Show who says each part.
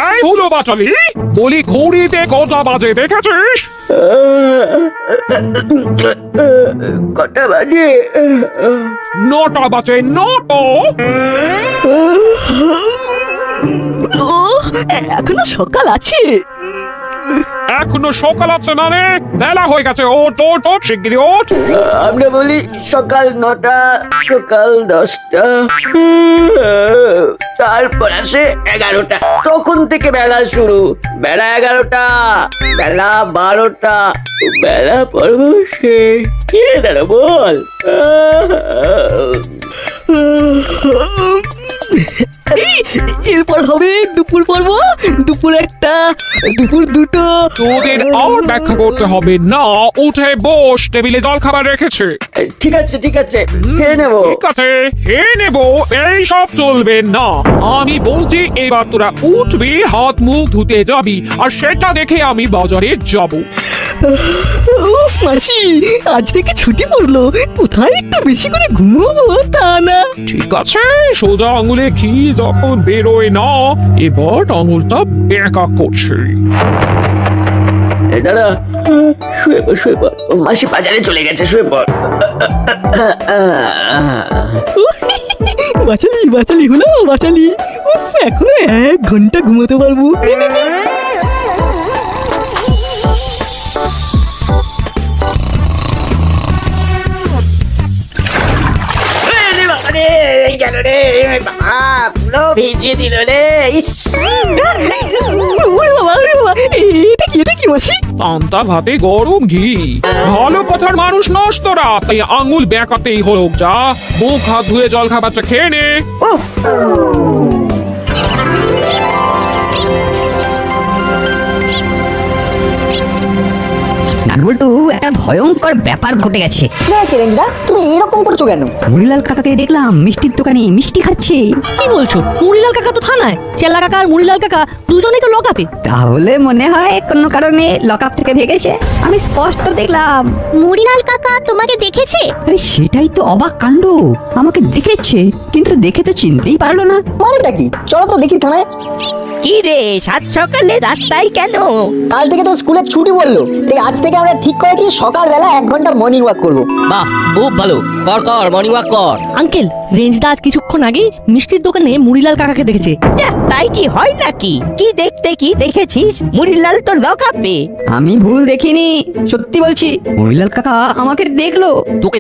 Speaker 1: এই হলো বাচালি, বলি ঘড়িতে কটা বাজে দেখেছিস?
Speaker 2: কটা বাজে?
Speaker 1: 9টা বাজে, 9টা।
Speaker 3: ও এখনো সকাল আছে।
Speaker 1: এখনো সকাল আছে মানে? বেলা হয়ে গেছে, ওঠ ওঠ ওঠ, শিগগিরি ওঠ।
Speaker 2: আমরা বলি সকাল 9টা, সকাল 10টা, তারপর আসে 11টা, তখন থেকে বেলা শুরু। বেলা 11টা, বেলা 12টা, বেলা পর্ব শেষ। কি রে দাদা বল?
Speaker 3: এরপর হবে দুপুর পর্ব, দুপুর 1টা, দুপুর 2টো।
Speaker 1: তোদের আর ব্যাখ্যা করতে হবে না, উঠে বস, টেবিলে জল খাবার রেখেছে।
Speaker 2: ঠিক আছে ঠিক আছে, খেয়ে নেবো।
Speaker 1: ঠিক আছে, খেয়ে নেবো, এই সব চলবে না। আমি বলছি এবার তোরা উঠবি, হাত মুখ ধুতে যাবি, আর সেটা দেখে আমি বাজারে যাব।
Speaker 3: উফ মাসি, আজ থেকে ছুটি পড়লো, কোথায় একটু বেশি করে ঘুমোবো তা না।
Speaker 1: ঠিক আছে, সোজা আঙুলে ঘি যখন বেরোয় না, এবার আঙুলটা বেঁকা করছে।
Speaker 2: দাদা শুয়ে পড়, শুয়ে পড়। মাসি বাজারে চলে গেছে, শুয়ে পড়।
Speaker 3: বাচালি বাচালি হলো বাচালি। উফ, এখনো 1 ঘন্টা ঘুমোতে পারবো।
Speaker 2: গেল রে বাবা, পুরো ভিজিয়ে দিল রে।
Speaker 3: ওরে বাবা, ওরে বাবা, এটা কি মাসি?
Speaker 1: পান্তা ভাতে গরম ঘি, ভালো কথার মানুষ নস তোরা, তাই আঙুল বেঁকাতেই হলো। যা, মুখ হাত ধুয়ে জল খাবারটা খেয়ে নে।
Speaker 4: নাটবল্টু, একটা ভয়ঙ্কর ব্যাপার ঘটে গেছে।
Speaker 5: কি হয়েছে রেঞ্জদা, তুমি এরকম করছো কেন?
Speaker 4: মুড়িলাল কাকাকে দেখলাম মিষ্টির দোকানে মিষ্টি খাচ্ছে।
Speaker 3: কি বলছো? মুড়িলাল কাকা তো থানায়, চেল্লা কাকা আর মুড়িলাল কাকা দুজনেই তো লকআপে।
Speaker 4: তাহলে মনে হয় কোনো কারণে লকআপ থেকে ভেগেছে। আমি স্পষ্ট দেখলাম।
Speaker 6: মুড়িলাল কাকা তোমাকে দেখেছে?
Speaker 4: আরে সেটাই তো অবাক কাণ্ড, আমাকে দেখেছে কিন্তু দেখে তো চিনতেই পারলো না।
Speaker 5: মানেটা কি? চলো তো দেখি থানায়।
Speaker 7: কি রে, সাত সকালে রাস্তায় কেন?
Speaker 5: কাল থেকে তো স্কুলে ছুটি বললো, তাই আজ থেকে আমরা ঠিক করেছি সকালবেলা 1 ঘন্টা মর্নিং ওয়াক করবো।
Speaker 7: বাহ, খুব ভালো, কর কর, মর্নিং ওয়াক কর।
Speaker 3: আঙ্কেল, রেঞ্জদা আজ কিছুক্ষণ আগে মিষ্টির দোকানে মুড়িলাল কাকাকে দেখেছে।
Speaker 7: তাই কি হয় নাকি? কি দেখতে কি দেখেছিস? মুড়িলাল তো লকআপে।
Speaker 4: আমি ভুল দেখিনি, সত্যি বলছি। মুড়িলাল কাকা আমাকে দেখলো।
Speaker 7: তোকে